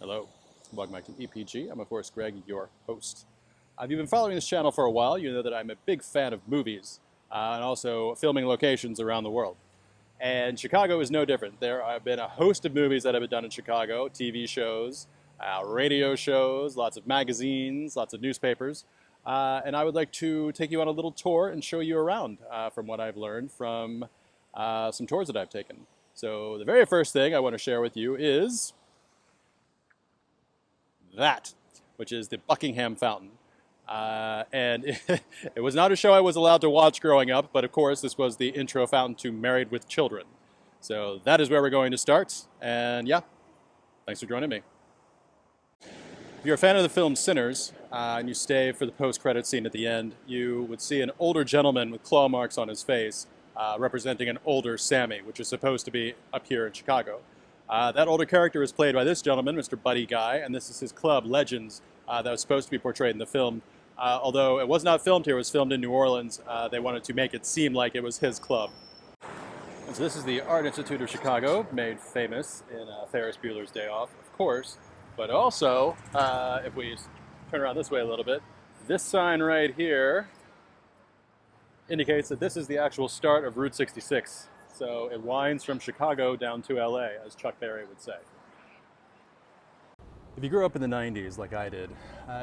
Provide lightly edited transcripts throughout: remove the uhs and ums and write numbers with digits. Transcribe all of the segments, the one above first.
Hello, welcome back to EPG. I'm of course Greg, your host. If you've been following this channel for a while, you know that I'm a big fan of movies and also filming locations around the world. And Chicago is no different. There have been a host of movies that have been done in Chicago, TV shows, radio shows, lots of magazines, lots of newspapers. And I would like to take you on a little tour and show you around from what I've learned from some tours that I've taken. So the very first thing I want to share with you is that, which is the Buckingham Fountain. And it was not a show I was allowed to watch growing up, but of course this was the intro fountain to Married with Children. So that is where we're going to start, and yeah, thanks for joining me. If you're a fan of the film Sinners, and you stay for the post-credit scene at the end, you would see an older gentleman with claw marks on his face, representing an older Sammy, which is supposed to be up here in Chicago. That older character is played by this gentleman, Mr. Buddy Guy, and this is his club, Legends, that was supposed to be portrayed in the film. Although it was not filmed here, it was filmed in New Orleans. They wanted to make it seem like it was his club. And so this is the Art Institute of Chicago, made famous in Ferris Bueller's Day Off, of course. But also, if we turn around this way a little bit, this sign right here indicates that this is the actual start of Route 66. So it winds from Chicago down to LA, as Chuck Berry would say. If you grew up in the 90s like I did,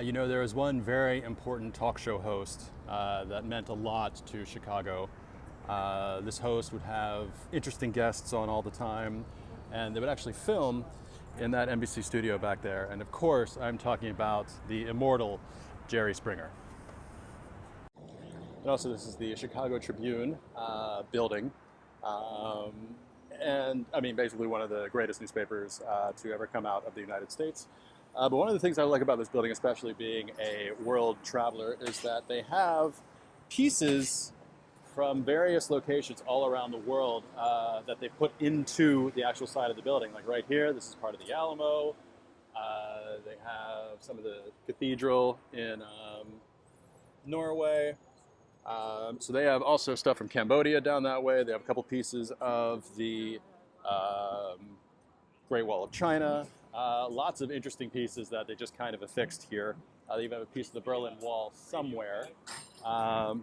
you know there was one very important talk show host that meant a lot to Chicago. This host would have interesting guests on all the time, and they would actually film in that NBC studio back there. And of course, I'm talking about the immortal Jerry Springer. And also this is the Chicago Tribune building. And I mean, basically one of the greatest newspapers to ever come out of the United States. But one of the things I like about this building, especially being a world traveler, is that they have pieces from various locations all around the world that they put into the actual side of the building. Like right here, this is part of the Alamo. They have some of the cathedral in Norway. So they have also stuff from Cambodia down that way. They have a couple pieces of the Great Wall of China. Lots of interesting pieces that they just kind of affixed here. They even have a piece of the Berlin Wall somewhere.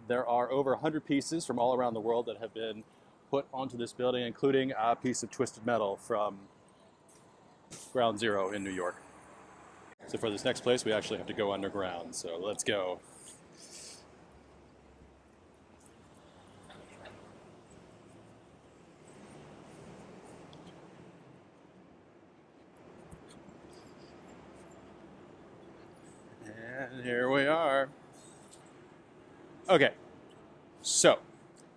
There are over 100 pieces from all around the world that have been put onto this building, including a piece of twisted metal from Ground Zero in New York. So for this next place, we actually have to go underground. So let's go. And here we are. Okay, so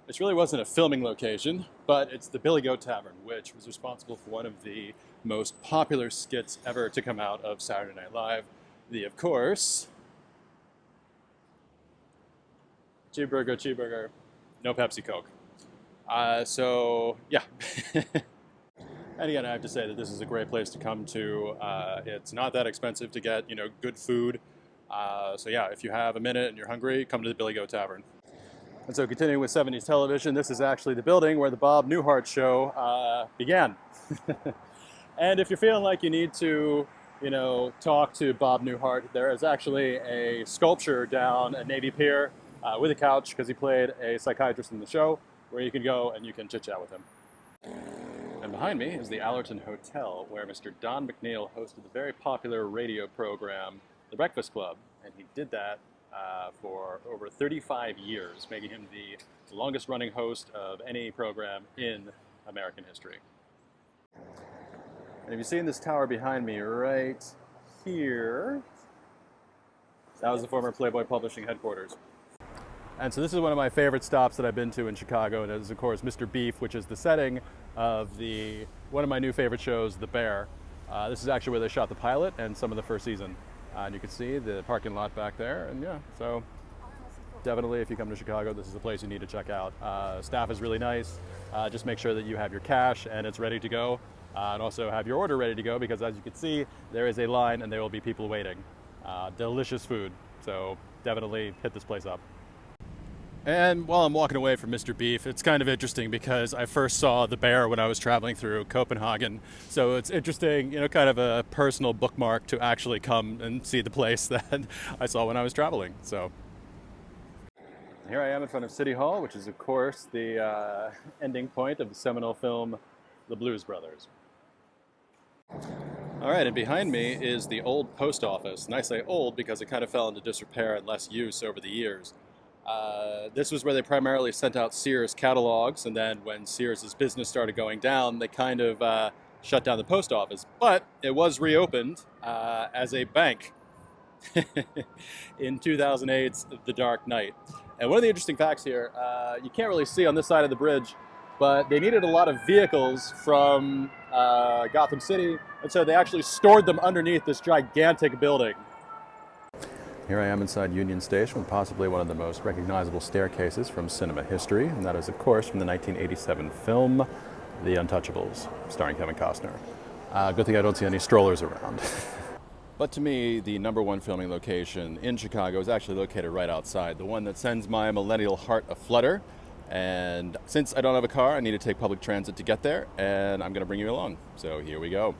this really wasn't a filming location, but it's the Billy Goat Tavern, which was responsible for one of the most popular skits ever to come out of Saturday Night Live. The, of course, cheeseburger, cheeseburger, no Pepsi Coke. So, yeah. And again, I have to say that this is a great place to come to. It's not that expensive to get, good food. So yeah, if you have a minute and you're hungry, come to the Billy Goat Tavern. And so continuing with 70s television, this is actually the building where the Bob Newhart show began. And if you're feeling like you need to, talk to Bob Newhart, there is actually a sculpture down at Navy Pier with a couch, because he played a psychiatrist in the show, where you can go and you can chit-chat with him. And behind me is the Allerton Hotel, where Mr. Don McNeil hosted the very popular radio program, The Breakfast Club, and he did that for over 35 years, making him the longest-running host of any program in American history. And if you've seen this tower behind me right here, that was the former Playboy Publishing headquarters. And so this is one of my favorite stops that I've been to in Chicago, and it is, of course, Mr. Beef, which is the setting of one of my new favorite shows, The Bear. This is actually where they shot the pilot and some of the first season. And you can see the parking lot back there, and yeah, so definitely if you come to Chicago, this is a place you need to check out. Staff is really nice. Just make sure that you have your cash and it's ready to go, and also have your order ready to go, because as you can see, there is a line and there will be people waiting. Delicious food, so definitely hit this place up. And while I'm walking away from Mr. Beef, it's kind of interesting because I first saw the bear when I was traveling through Copenhagen. So it's interesting, kind of a personal bookmark to actually come and see the place that I saw when I was traveling. So here I am in front of City Hall, which is, of course, the ending point of the seminal film The Blues Brothers. All right, and behind me is the old post office. And I say old because it kind of fell into disrepair and less use over the years. This was where they primarily sent out Sears catalogs, and then when Sears' business started going down, they kind of shut down the post office. But it was reopened as a bank in 2008's The Dark Knight. And one of the interesting facts here, you can't really see on this side of the bridge, but they needed a lot of vehicles from Gotham City, and so they actually stored them underneath this gigantic building. Here I am inside Union Station with possibly one of the most recognizable staircases from cinema history, and that is, of course, from the 1987 film The Untouchables, starring Kevin Costner. Good thing I don't see any strollers around. But to me, the number one filming location in Chicago is actually located right outside, the one that sends my millennial heart aflutter. And since I don't have a car, I need to take public transit to get there, and I'm going to bring you along. So here we go.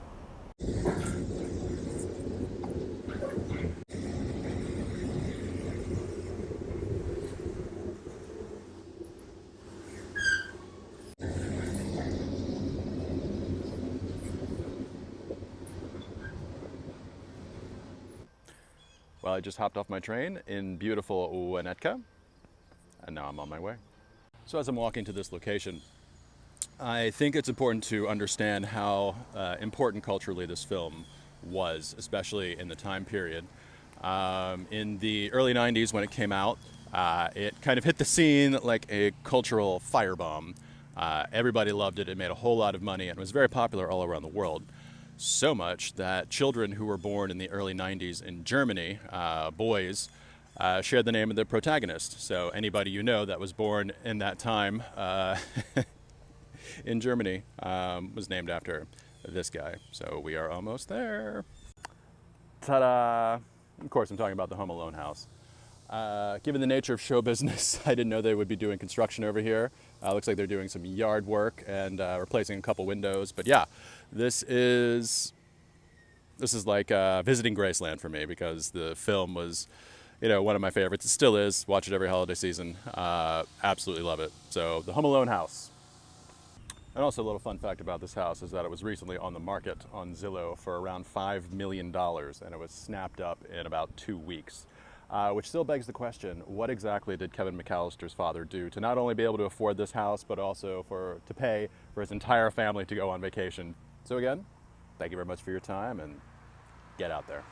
Well, I just hopped off my train in beautiful Winnetka, and now I'm on my way. So as I'm walking to this location, I think it's important to understand how important culturally this film was, especially in the time period. In the early 90s when it came out, it kind of hit the scene like a cultural firebomb. Everybody loved it, it made a whole lot of money, and it was very popular all around the world. So much that children who were born in the early 90s in Germany, boys, shared the name of the protagonist. So anybody you know that was born in that time in Germany was named after this guy. So we are almost there. Ta-da! Of course, I'm talking about the Home Alone house. Given the nature of show business, I didn't know they would be doing construction over here. Looks like they're doing some yard work and replacing a couple windows. But yeah, this is like visiting Graceland for me because the film was, one of my favorites. It still is. Watch it every holiday season. Absolutely love it. So the Home Alone house. And also a little fun fact about this house is that it was recently on the market on Zillow for around $5 million, and it was snapped up in about 2 weeks. Which still begs the question, what exactly did Kevin McAllister's father do to not only be able to afford this house, but also to pay for his entire family to go on vacation? So again, thank you very much for your time, and get out there.